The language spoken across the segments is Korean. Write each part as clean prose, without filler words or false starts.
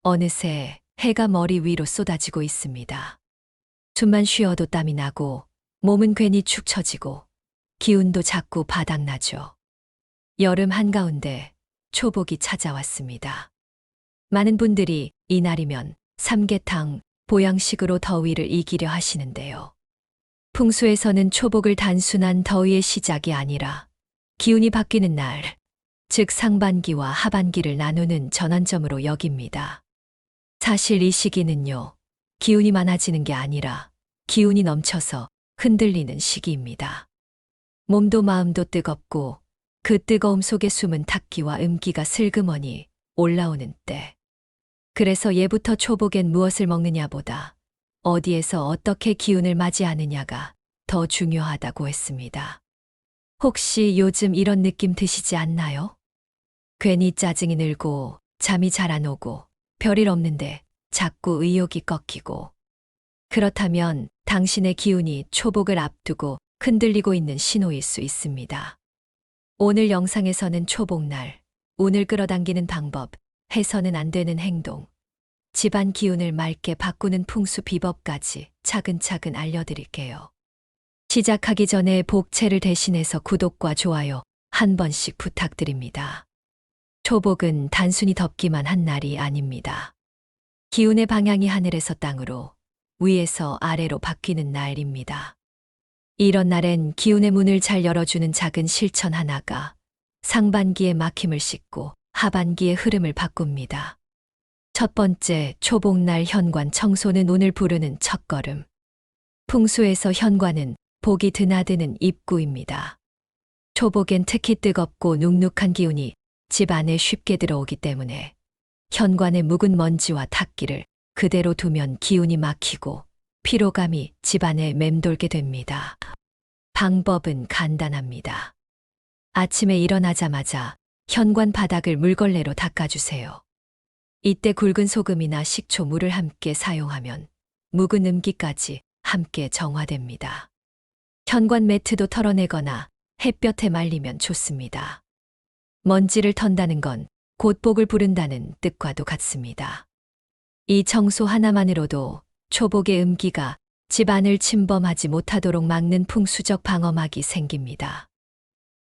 어느새 해가 머리 위로 쏟아지고 있습니다. 숨만 쉬어도 땀이 나고 몸은 괜히 축 처지고 기운도 자꾸 바닥나죠. 여름 한가운데 초복이 찾아왔습니다. 많은 분들이 이날이면 삼계탕, 보양식으로 더위를 이기려 하시는데요. 풍수에서는 초복을 단순한 더위의 시작이 아니라 기운이 바뀌는 날, 즉 상반기와 하반기를 나누는 전환점으로 여깁니다. 사실 이 시기는요, 기운이 많아지는 게 아니라 기운이 넘쳐서 흔들리는 시기입니다. 몸도 마음도 뜨겁고 그 뜨거움 속에 숨은 탁기와 음기가 슬그머니 올라오는 때. 그래서 예부터 초복엔 무엇을 먹느냐보다 어디에서 어떻게 기운을 맞이하느냐가 더 중요하다고 했습니다. 혹시 요즘 이런 느낌 드시지 않나요? 괜히 짜증이 늘고 잠이 잘 안 오고 별일 없는데 자꾸 의욕이 꺾이고. 그렇다면 당신의 기운이 초복을 앞두고 흔들리고 있는 신호일 수 있습니다. 오늘 영상에서는 초복날, 운을 끌어당기는 방법, 해서는 안 되는 행동, 집안 기운을 맑게 바꾸는 풍수 비법까지 차근차근 알려드릴게요. 시작하기 전에 복채를 대신해서 구독과 좋아요 한 번씩 부탁드립니다. 초복은 단순히 덥기만 한 날이 아닙니다. 기운의 방향이 하늘에서 땅으로, 위에서 아래로 바뀌는 날입니다. 이런 날엔 기운의 문을 잘 열어주는 작은 실천 하나가 상반기의 막힘을 씻고 하반기의 흐름을 바꿉니다. 첫 번째, 초복날 현관 청소는 운을 부르는 첫걸음. 풍수에서 현관은 복이 드나드는 입구입니다. 초복엔 특히 뜨겁고 눅눅한 기운이 집 안에 쉽게 들어오기 때문에 현관의 묵은 먼지와 탁기를 그대로 두면 기운이 막히고 피로감이 집 안에 맴돌게 됩니다. 방법은 간단합니다. 아침에 일어나자마자 현관 바닥을 물걸레로 닦아주세요. 이때 굵은 소금이나 식초, 물을 함께 사용하면 묵은 음기까지 함께 정화됩니다. 현관 매트도 털어내거나 햇볕에 말리면 좋습니다. 먼지를 턴다는 건 곧 복을 부른다는 뜻과도 같습니다. 이 청소 하나만으로도 초복의 음기가 집 안을 침범하지 못하도록 막는 풍수적 방어막이 생깁니다.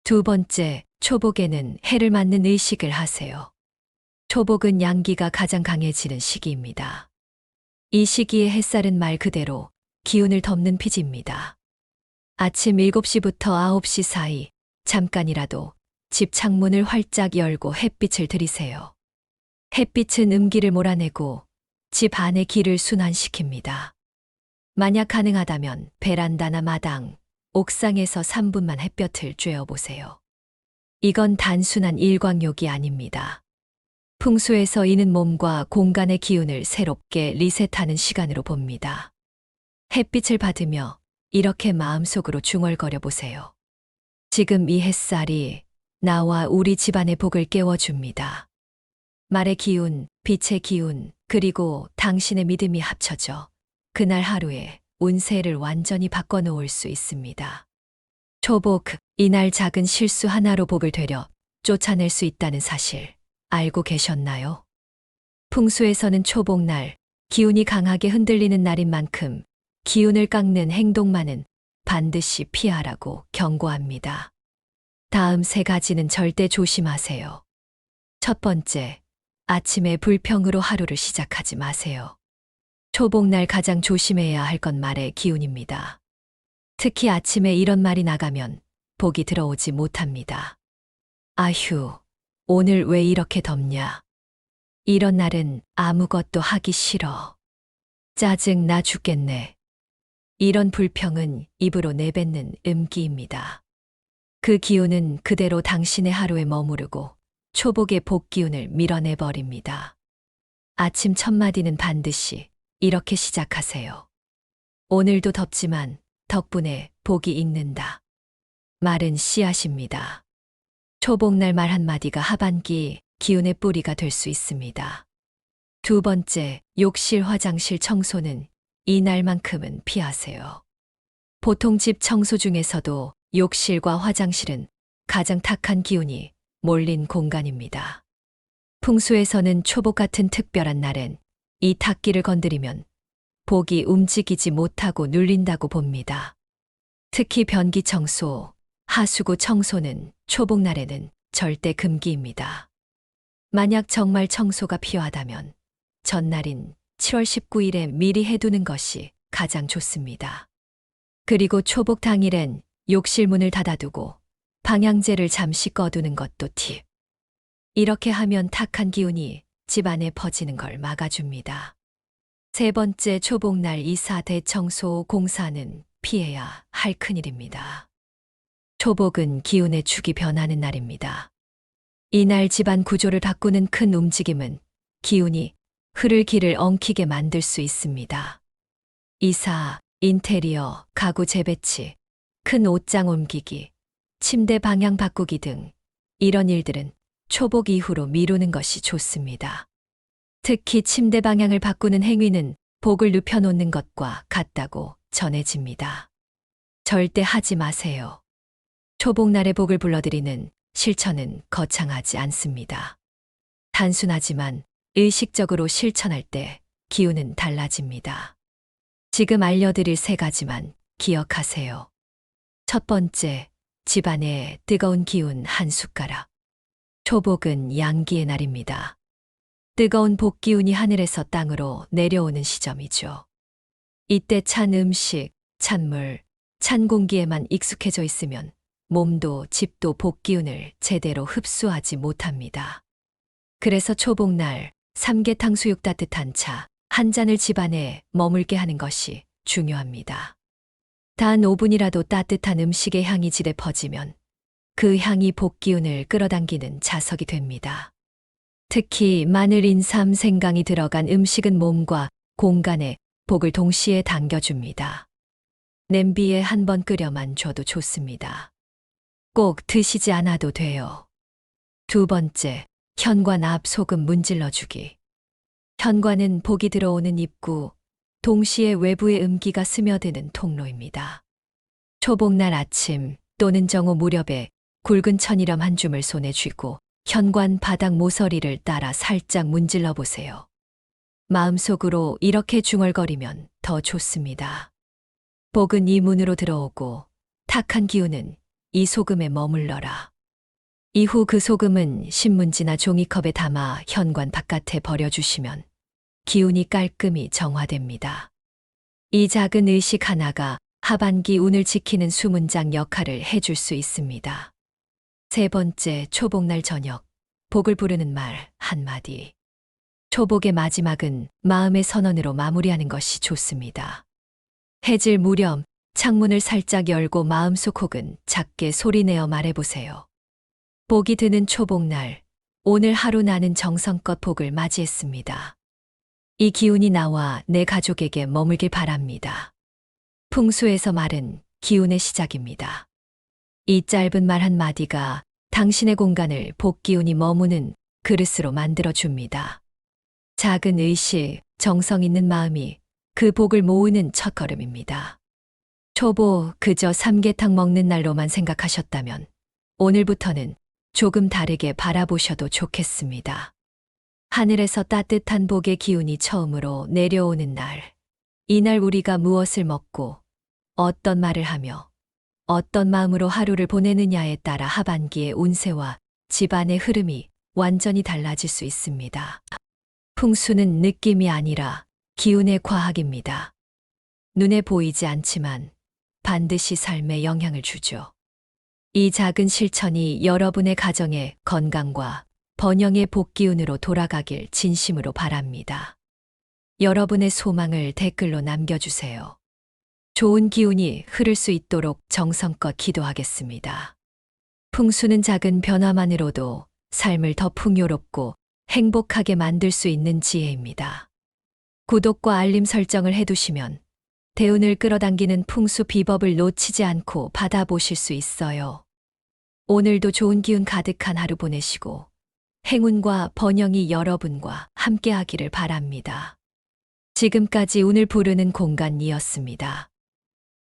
두 번째, 초복에는 해를 맞는 의식을 하세요. 초복은 양기가 가장 강해지는 시기입니다. 이 시기의 햇살은 말 그대로 기운을 덮는 피지입니다. 아침 7시부터 9시 사이 잠깐이라도 집 창문을 활짝 열고 햇빛을 들이세요. 햇빛은 음기를 몰아내고 집 안의 기를 순환시킵니다. 만약 가능하다면 베란다나 마당, 옥상에서 3분만 햇볕을 쬐어보세요. 이건 단순한 일광욕이 아닙니다. 풍수에서 이는 몸과 공간의 기운을 새롭게 리셋하는 시간으로 봅니다. 햇빛을 받으며 이렇게 마음속으로 중얼거려 보세요. 지금 이 햇살이 나와 우리 집안의 복을 깨워줍니다. 말의 기운, 빛의 기운, 그리고 당신의 믿음이 합쳐져 그날 하루에 운세를 완전히 바꿔놓을 수 있습니다. 초복, 이날 작은 실수 하나로 복을 되려 쫓아낼 수 있다는 사실 알고 계셨나요? 풍수에서는 초복날, 기운이 강하게 흔들리는 날인 만큼 기운을 깎는 행동만은 반드시 피하라고 경고합니다. 다음 3가지는 절대 조심하세요. 첫 번째, 아침에 불평으로 하루를 시작하지 마세요. 초복날 가장 조심해야 할 건 말의 기운입니다. 특히 아침에 이런 말이 나가면 복이 들어오지 못합니다. 아휴, 오늘 왜 이렇게 덥냐? 이런 날은 아무것도 하기 싫어. 짜증 나 죽겠네. 이런 불평은 입으로 내뱉는 음기입니다. 그 기운은 그대로 당신의 하루에 머무르고 초복의 복 기운을 밀어내버립니다. 아침 첫 마디는 반드시 이렇게 시작하세요. 오늘도 덥지만 덕분에 복이 익는다. 말은 씨앗입니다. 초복날 말 한마디가 하반기 기운의 뿌리가 될 수 있습니다. 두 번째, 욕실, 화장실 청소는 이날만큼은 피하세요. 보통 집 청소 중에서도 욕실과 화장실은 가장 탁한 기운이 몰린 공간입니다. 풍수에서는 초복 같은 특별한 날엔 이 탁기를 건드리면 복이 움직이지 못하고 눌린다고 봅니다. 특히 변기 청소, 하수구 청소는 초복날에는 절대 금기입니다. 만약 정말 청소가 필요하다면 전날인 7월 19일에 미리 해두는 것이 가장 좋습니다. 그리고 초복 당일엔 욕실 문을 닫아두고 방향제를 잠시 꺼두는 것도 팁. 이렇게 하면 탁한 기운이 집안에 퍼지는 걸 막아줍니다. 세 번째, 초복날 이사 대청소 공사는 피해야 할 큰일입니다. 초복은 기운의 축이 변하는 날입니다. 이날 집안 구조를 바꾸는 큰 움직임은 기운이 흐를 길을 엉키게 만들 수 있습니다. 이사, 인테리어, 가구 재배치, 큰 옷장 옮기기, 침대 방향 바꾸기 등 이런 일들은 초복 이후로 미루는 것이 좋습니다. 특히 침대 방향을 바꾸는 행위는 복을 눕혀놓는 것과 같다고 전해집니다. 절대 하지 마세요. 초복날에 복을 불러들이는 실천은 거창하지 않습니다. 단순하지만 의식적으로 실천할 때 기운은 달라집니다. 지금 알려드릴 세 가지만 기억하세요. 첫 번째, 집안에 뜨거운 기운 한 숟가락. 초복은 양기의 날입니다. 뜨거운 복 기운이 하늘에서 땅으로 내려오는 시점이죠. 이때 찬 음식, 찬물, 찬 공기에만 익숙해져 있으면 몸도 집도 복 기운을 제대로 흡수하지 못합니다. 그래서 초복날 삼계탕 수육 따뜻한 차 한 잔을 집안에 머물게 하는 것이 중요합니다. 단 5분이라도 따뜻한 음식의 향이 집에 퍼지면 그 향이 복 기운을 끌어당기는 자석이 됩니다. 특히 마늘, 인삼, 생강이 들어간 음식은 몸과 공간에 복을 동시에 당겨줍니다. 냄비에 한 번 끓여만 줘도 좋습니다. 꼭 드시지 않아도 돼요. 두 번째, 현관 앞 소금 문질러주기. 현관은 복이 들어오는 입구, 동시에 외부의 음기가 스며드는 통로입니다. 초복날 아침 또는 정오 무렵에 굵은 천이렴 한 줌을 손에 쥐고 현관 바닥 모서리를 따라 살짝 문질러 보세요. 마음속으로 이렇게 중얼거리면 더 좋습니다. 복은 이 문으로 들어오고 탁한 기운은 이 소금에 머물러라. 이후 그 소금은 신문지나 종이컵에 담아 현관 바깥에 버려주시면 기운이 깔끔히 정화됩니다. 이 작은 의식 하나가 하반기 운을 지키는 수문장 역할을 해줄 수 있습니다. 세 번째, 초복날 저녁, 복을 부르는 말 한마디. 초복의 마지막은 마음의 선언으로 마무리하는 것이 좋습니다. 해질 무렵 창문을 살짝 열고 마음속 혹은 작게 소리내어 말해보세요. 복이 드는 초복날, 오늘 하루 나는 정성껏 복을 맞이했습니다. 이 기운이 나와 내 가족에게 머물길 바랍니다. 풍수에서 말은 기운의 시작입니다. 이 짧은 말 한마디가 당신의 공간을 복 기운이 머무는 그릇으로 만들어줍니다. 작은 의식, 정성 있는 마음이 그 복을 모으는 첫걸음입니다. 초복 그저 삼계탕 먹는 날로만 생각하셨다면 오늘부터는 조금 다르게 바라보셔도 좋겠습니다. 하늘에서 따뜻한 복의 기운이 처음으로 내려오는 날, 이날 우리가 무엇을 먹고 어떤 말을 하며 어떤 마음으로 하루를 보내느냐에 따라 하반기의 운세와 집안의 흐름이 완전히 달라질 수 있습니다. 풍수는 느낌이 아니라 기운의 과학입니다. 눈에 보이지 않지만 반드시 삶에 영향을 주죠. 이 작은 실천이 여러분의 가정의 건강과 번영의 복기운으로 돌아가길 진심으로 바랍니다. 여러분의 소망을 댓글로 남겨주세요. 좋은 기운이 흐를 수 있도록 정성껏 기도하겠습니다. 풍수는 작은 변화만으로도 삶을 더 풍요롭고 행복하게 만들 수 있는 지혜입니다. 구독과 알림 설정을 해두시면 대운을 끌어당기는 풍수 비법을 놓치지 않고 받아보실 수 있어요. 오늘도 좋은 기운 가득한 하루 보내시고 행운과 번영이 여러분과 함께하기를 바랍니다. 지금까지 운을 부르는 공간이었습니다.